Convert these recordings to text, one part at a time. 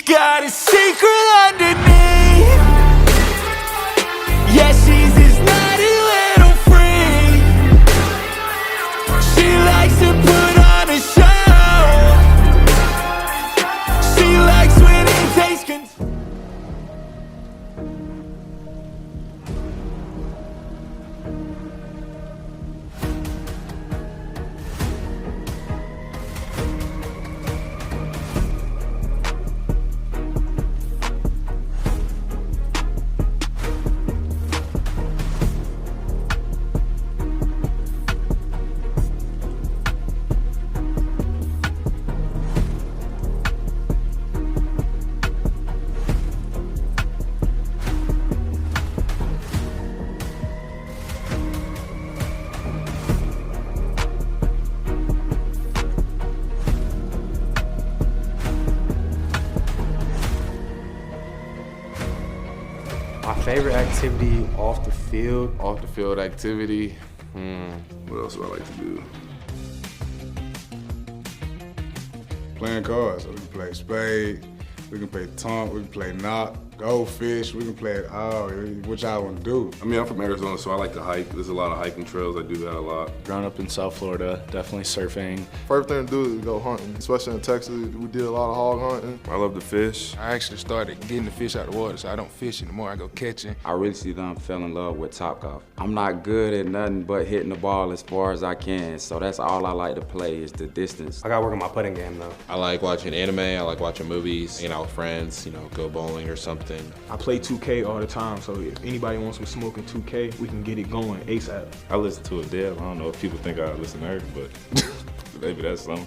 got a secret underneath. Yeah, she's this naughty little freak. She likes to put on a show. She likes when it takes control. My favorite activity off the field. Off the field activity, what else do I like to do? Playing cards. So we can play spade, we can play tonk, we can play knock, goldfish, we can play it all, which I want to do. I mean, I'm from Arizona, so I like to hike. There's a lot of hiking trails. I do that a lot. Growing up in South Florida, definitely surfing. First thing to do is go hunting, especially in Texas. We did a lot of hog hunting. I love to fish. I actually started getting the fish out of the water, so I don't fish anymore. I go catching. I recently fell in love with Topgolf. I'm not good at nothing but hitting the ball as far as I can, so that's all I like to play is the distance. I gotta work on my putting game though. I like watching anime, I like watching movies, hanging out with friends, go bowling or something. I play 2K all the time, so if anybody wants some smoke in 2K, we can get it going ASAP. I listen to Adele. I don't know if people think I listen to her, but maybe that's something.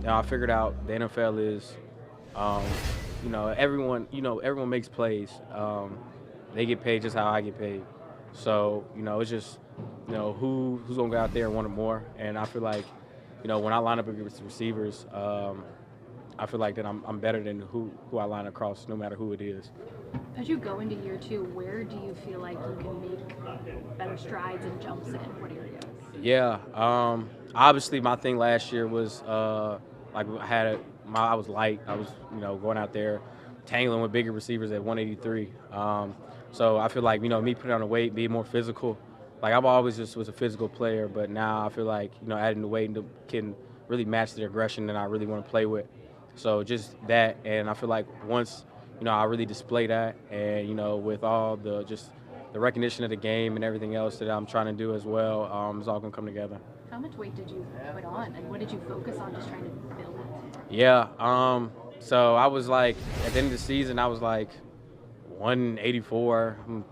Now I figured out the NFL is, everyone makes plays. They get paid just how I get paid. So, it's just, who's gonna go out there and want it more. And I feel like, when I line up against receivers, I feel like that I'm better than who I line across, no matter who it is. As you go into year two, where do you feel like you can make better strides and jumps in? What areas? Yeah, obviously my thing last year was I was light. I was going out there tangling with bigger receivers at 183. So I feel like me putting on the weight, being more physical. Like I've always just was a physical player, but now I feel like adding the weight can really match the aggression that I really want to play with. So just that, and I feel like once I really display that, and with all the recognition of the game and everything else that I'm trying to do as well, it's all gonna come together. How much weight did you put on, and what did you focus on just trying to build? Yeah, so I was like, at the end of the season, I was like 184, I'm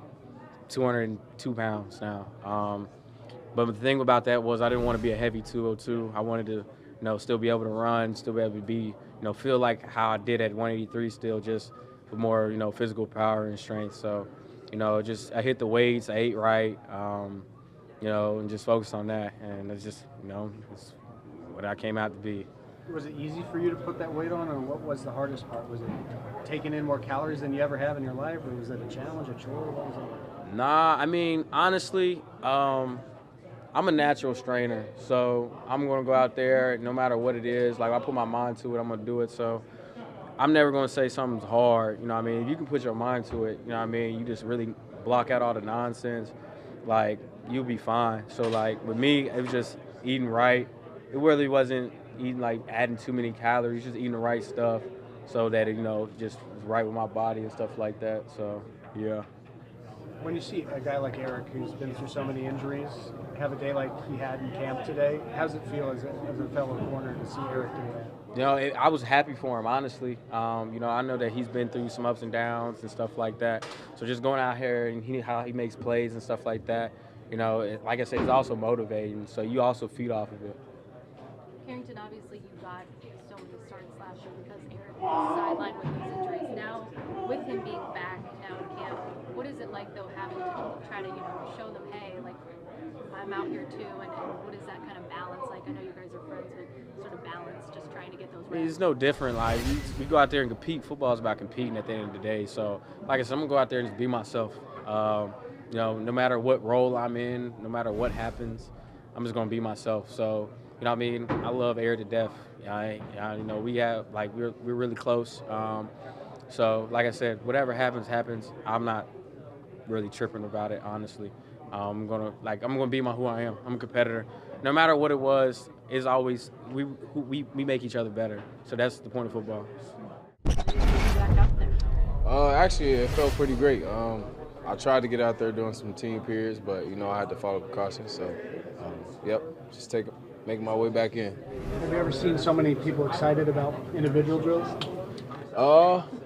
202 pounds now. But the thing about that was I didn't want to be a heavy 202. I wanted to, still be able to run, still be able to be, feel like how I did at 183 still, just with more, physical power and strength. So, I hit the weights, I ate right, and just focused on that. And it's just, it's what I came out to be. Was it easy for you to put that weight on, or what was the hardest part? Was it taking in more calories than you ever have in your life, or was it a challenge, a chore? What was it? Nah, I mean, honestly, I'm a natural strainer, so I'm going to go out there no matter what it is. Like, I put my mind to it, I'm going to do it. So I'm never going to say something's hard, If you can put your mind to it, You just really block out all the nonsense, like, you'll be fine. So, like, with me, it was just eating right. It really wasn't eating, like, adding too many calories, just eating the right stuff so that it, just was right with my body and stuff like that. So, yeah. When you see a guy like Eric, who's been through so many injuries, have a day like he had in camp today, how does it feel as a fellow corner to see Eric do that? I was happy for him, honestly. I know that he's been through some ups and downs and stuff like that. So just going out here and how he makes plays and stuff like that, like I said, it's also motivating. So you also feed off of it. Carrington, obviously you got so many starts last year because Eric was sidelined with those injuries. Now, with him being back now in camp, what is it like, though, having to try to, show them, hey, like, I'm out here too, and what is that kind of balance like? I know you guys are friends, but sort of balance, just trying to get those reps. It's no different. Like, we go out there and compete. Football is about competing at the end of the day. So, like I said, I'm going to go out there and just be myself. No matter what role I'm in, no matter what happens, I'm just going to be myself. So, you know what I mean? I love Eric to death. You know, we're really close. So like I said, whatever happens. I'm not really tripping about it, honestly. I'm gonna be who I am. I'm a competitor. No matter what it was, it's always we make each other better. So that's the point of football. Back out there. Actually, it felt pretty great. I tried to get out there during some team periods, but you know I had to follow precautions. So, just making my way back in. Have you ever seen so many people excited about individual drills?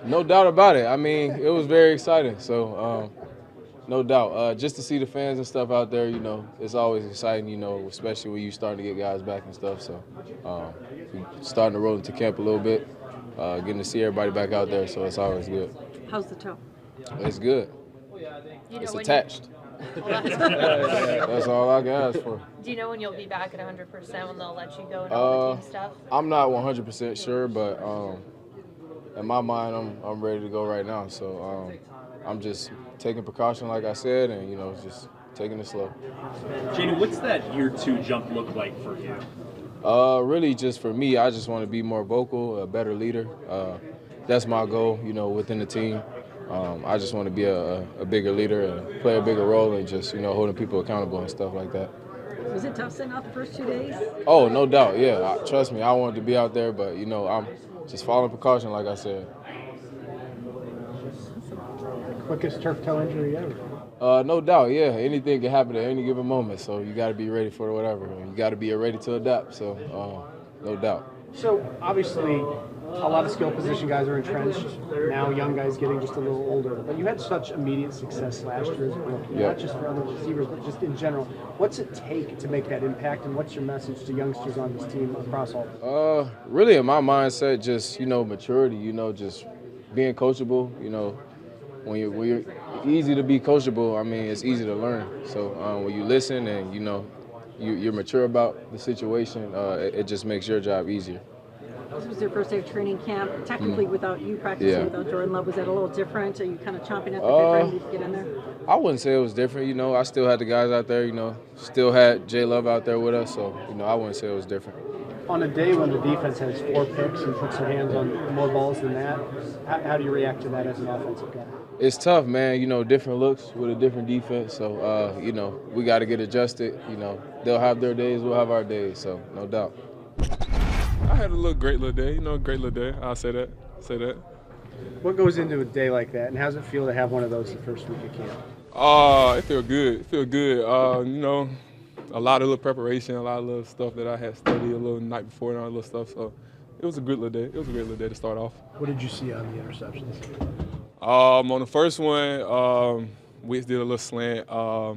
No doubt about it. I mean, it was very exciting. So, no doubt. Just to see the fans and stuff out there, you know, it's always exciting. You know, especially when you starting to get guys back and stuff. So, we starting to roll into camp a little bit, getting to see everybody back out there. So it's always good. How's the toe? It's good. It's attached. That's all I can ask for. Do you know when you'll be back at 100%, when they'll let you go and all the team stuff? I'm not 100% sure, but in my mind, I'm ready to go right now. So I'm just taking precaution, like I said, and you know, just taking it slow. Jaden, what's that year 2 jump look like for you? Really, just for me, I just want to be more vocal, a better leader. That's my goal, you know, within the team. I just want to be a bigger leader and play a bigger role and just, you know, holding people accountable and stuff like that. Was it tough sitting out the first 2 days? Oh, no doubt, yeah. Trust me, I wanted to be out there, but, you know, I'm just following precaution, like I said. Quickest turf toe injury ever. No doubt, yeah. Anything can happen at any given moment, so you got to be ready for whatever. You got to be ready to adapt, so no doubt. So, obviously, a lot of skill position guys are entrenched. Now young guys getting just a little older. But you had such immediate success last year as a rookie, not just for other receivers, but just in general. What's it take to make that impact, and what's your message to youngsters on this team across all? Really, in my mindset, just, you know, maturity, you know, just being coachable, you know. When you're easy to be coachable, I mean, it's easy to learn. So when you listen and, you know, you're mature about the situation, it just makes your job easier. This was your first day of training camp, technically without you practicing, without Jordan Love. Was that a little different? Are you kind of chomping at the bit ready to get in there? I wouldn't say it was different. You know, I still had the guys out there, you know, still had Jay Love out there with us. So, you know, I wouldn't say it was different. On a day when the defense has 4 picks and puts their hands on more balls than that, how do you react to that as an offensive guy? It's tough, man. You know, different looks with a different defense. So, you know, we got to get adjusted. You know, they'll have their days, we'll have our days. So, no doubt. I had a great little day. You know, great little day. I'll say that. What goes into a day like that, and how does it feel to have one of those the first week of camp? It feel good. You know, a lot of little preparation, a lot of little stuff that I had studied a little night before and all that little stuff. So it was a good little day. It was a great little day to start off. What did you see on the interceptions? On the first one, we did a little slant. I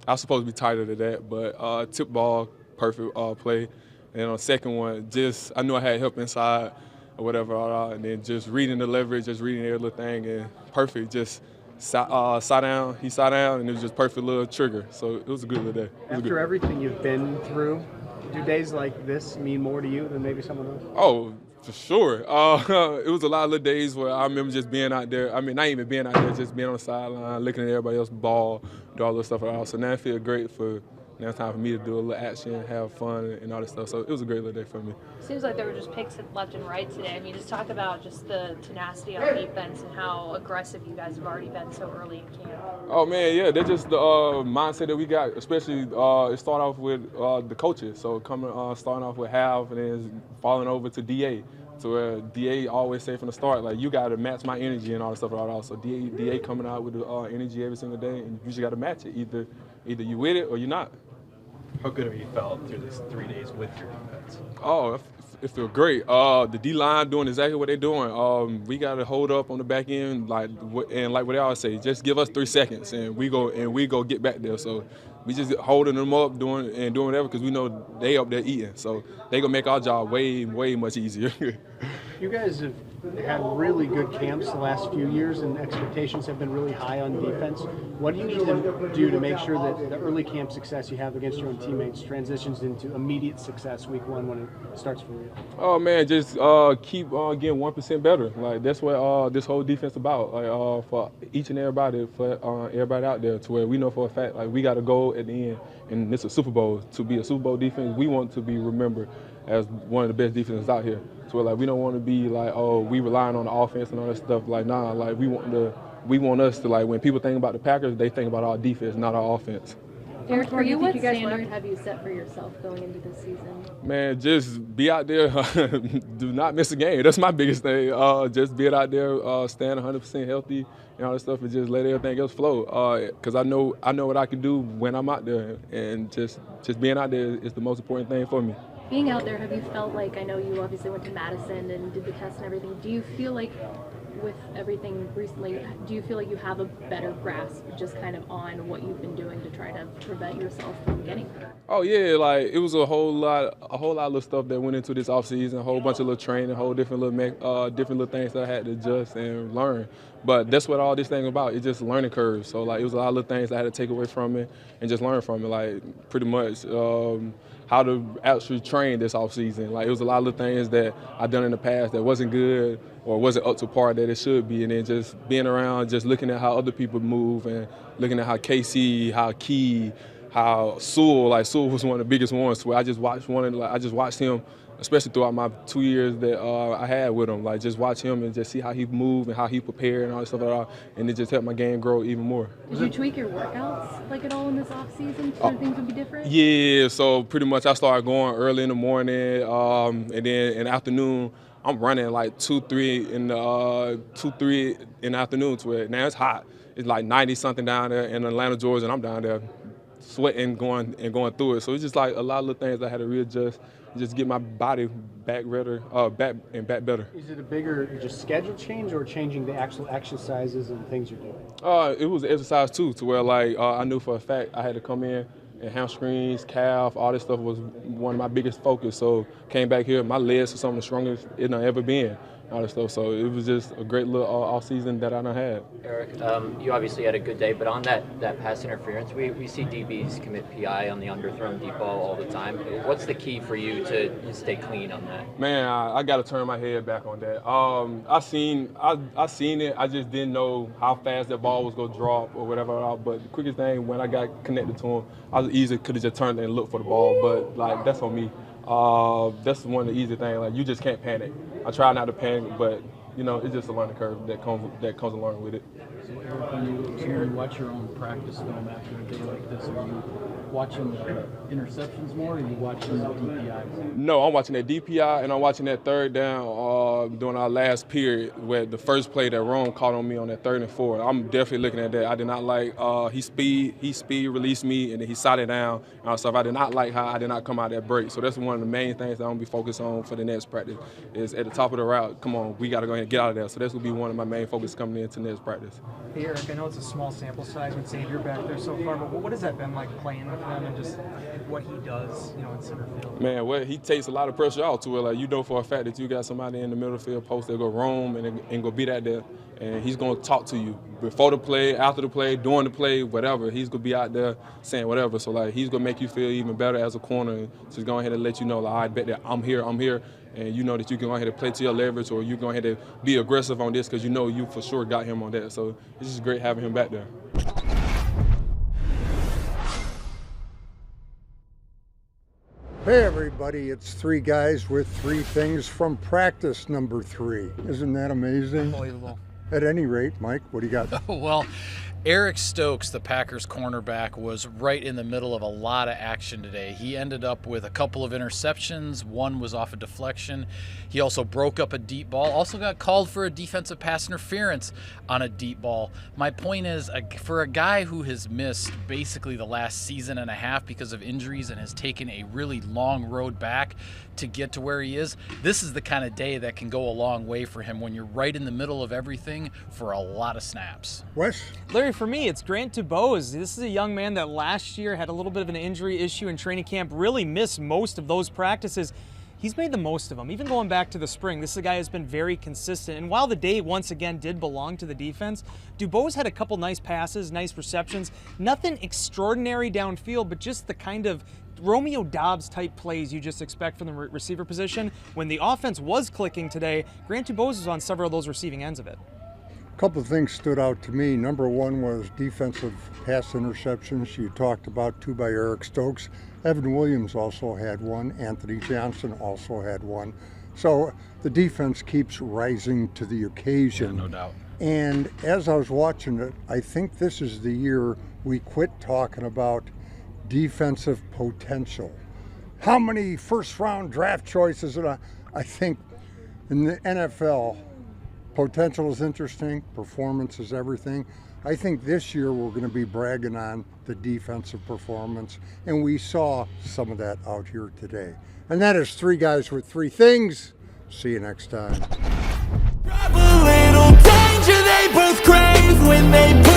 was supposed to be tighter to that, but tip ball, perfect play. And on the second one, just I knew I had help inside or whatever, and then just reading the leverage, just reading every little thing, and perfect. Just sat down, he sat down, and it was just perfect little trigger. So it was a good little day. After everything you've been through, do days like this mean more to you than maybe someone else? Oh, for sure. It was a lot of little days where I remember just being out there. I mean, not even being out there, just being on the sideline, looking at everybody else ball, do all this stuff. So now it feels great for. Now it's time for me to do a little action, have fun, and all this stuff. So it was a great little day for me. Seems like there were just picks left and right today. I mean, just talk about just the tenacity on defense and how aggressive you guys have already been so early in camp. Oh, man, yeah. That's just the mindset that we got, especially it started off with the coaches. So starting off with Half and then falling over to DA. So where DA always say from the start, like, you got to match my energy and all that stuff. So DA coming out with the energy every single day, and you just got to match it. Either you with it or you're not. How good have you felt through these 3 days with your defense? Oh, it feels great. The D-line doing exactly what they're doing. We got to hold up on the back end, like what they always say, just give us 3 seconds, and we go get back there. So we just holding them up, doing whatever, because we know they up there eating. So they gonna make our job way much easier. You guys have had really good camps the last few years, and expectations have been really high on defense. What do you need to do to make sure that the early camp success you have against your own teammates transitions into immediate success week one when it starts for real? Oh man, just keep getting 1% better. Like that's what this whole defense about. Like for each and everybody, for everybody out there, to where we know for a fact like we got a goal at the end, and it's a Super Bowl. To be a Super Bowl defense, we want to be remembered as one of the best defenses out here. So like we don't want to be like, oh, we relying on the offense and all that stuff. Like nah, like we want us to, like, when people think about the Packers, they think about our defense, not our offense. Eric, for you, what standard have you set for yourself going into this season? Man, just be out there. Do not miss a game. That's my biggest thing. Just be out there, stand 100% healthy and all that stuff, and just let everything else flow. Because I know what I can do when I'm out there, and just being out there is the most important thing for me. Being out there, have you felt like, I know you obviously went to Madison and did the test and everything, do you feel like with everything recently, do you feel like you have a better grasp just kind of on what you've been doing to try to prevent yourself from getting hurt? Oh yeah, like it was a whole lot of stuff that went into this offseason, a whole bunch of little training, a whole different little things that I had to adjust and learn. But that's what all this thing about. It's just learning curve. So like it was a lot of little things I had to take away from it and just learn from it. Like pretty much how to actually train this offseason. Like it was a lot of little things that I've done in the past that wasn't good or wasn't up to par that it should be. And then just being around, just looking at how other people move and looking at how KC, how Key, how Sewell was one of the biggest ones. Where I just watched him, especially throughout my 2 years that I had with him. Like just watch him and just see how he moved and how he prepared and all that stuff like that, and it just helped my game grow even more. Did you tweak your workouts like at all in this off season so things would be different? Yeah, so pretty much I started going early in the morning, and then in the afternoon I'm running like 2-3 in the afternoon to it. Now it's hot. It's like 90 something down there in Atlanta, Georgia, and I'm down there sweating, going through it. So it's just like a lot of little things I had to readjust, just get my body back better. Is it a bigger just schedule change or changing the actual exercises and things you're doing? It was exercise too, to where like I knew for a fact I had to come in and hamstrings, calf, all this stuff was one of my biggest focus. So came back here, my legs are some of the strongest it done ever been. All this stuff. So it was just a great little off season that I done had. Eric, you obviously had a good day, but on that pass interference, we see DBs commit PI on the underthrown deep ball all the time. What's the key for you to stay clean on that? Man, I got to turn my head back on that. I seen it. I just didn't know how fast that ball was gonna drop or whatever. But the quickest thing when I got connected to him, I was easy could have just turned and looked for the ball. But like that's on me. That's one of the easy things. Like you just can't panic. I try not to panic, but you know it's just a learning curve that comes along with it. So Eric, when you watch your own practice film after a day like this, are you watching the interceptions more, or are you watching the DPI? No, I'm watching that DPI and I'm watching that third down during our last period where the first play that Rome caught on me on that 3rd and 4. I'm definitely looking at that. I did not like he speed released me and then he shot it down and stuff. I did not like how I did not come out that break. So that's one of the main things that I'm gonna be focused on for the next practice is at the top of the route. Come on, we got to go ahead and get out of there. So that's gonna be one of my main focus coming into next practice. Hey Eric, I know it's a small sample size with Xavier back there so far, but what has that been like playing with him and just what he does, you know, in center field? Man, well, he takes a lot of pressure out to it. Like you know for a fact that you got somebody in the middle field post that go roam and go be that there, and he's gonna talk to you before the play, after the play, during the play, whatever. He's gonna be out there saying whatever. So like he's gonna make you feel even better as a corner, and just go ahead and let you know like I bet that I'm here, and you know that you can go ahead and play to your leverage, or you go ahead and be aggressive on this because you know you for sure got him on that. So it's just great having him back there. Hey everybody, it's 3 guys with 3 things from practice number 3. Isn't that amazing? Unbelievable. At any rate, Mike, what do you got? Well, Eric Stokes, the Packers cornerback, was right in the middle of a lot of action today. He ended up with a couple of interceptions. One was off a deflection. He also broke up a deep ball. Also got called for a defensive pass interference on a deep ball. My point is, for a guy who has missed basically the last season and a half because of injuries and has taken a really long road back to get to where he is, this is the kind of day that can go a long way for him when you're right in the middle of everything for a lot of snaps. Wes? Larry, for me, it's Grant DuBose. This is a young man that last year had a little bit of an injury issue in training camp, really missed most of those practices. he's made the most of them. Even going back to the spring, this is a guy who's been very consistent. And while the day once again did belong to the defense, Dubose had a couple nice passes, nice receptions. Nothing extraordinary downfield, but just the kind of Romeo Doubs type plays you just expect from the receiver position. When the offense was clicking today, Grant Dubose was on several of those receiving ends of it. A couple of things stood out to me. Number one was defensive pass interceptions. You talked about 2 by Eric Stokes. Evan Williams also had one. Anthony Johnson also had one. So the defense keeps rising to the occasion. Yeah, no doubt. And as I was watching it, I think this is the year we quit talking about defensive potential. How many first-round draft choices? And I think in the NFL, potential is interesting, performance is everything. I think this year we're going to be bragging on the defensive performance, and we saw some of that out here today. And that is 3 guys with 3 things. See you next time. Drive a little danger, they both crave when they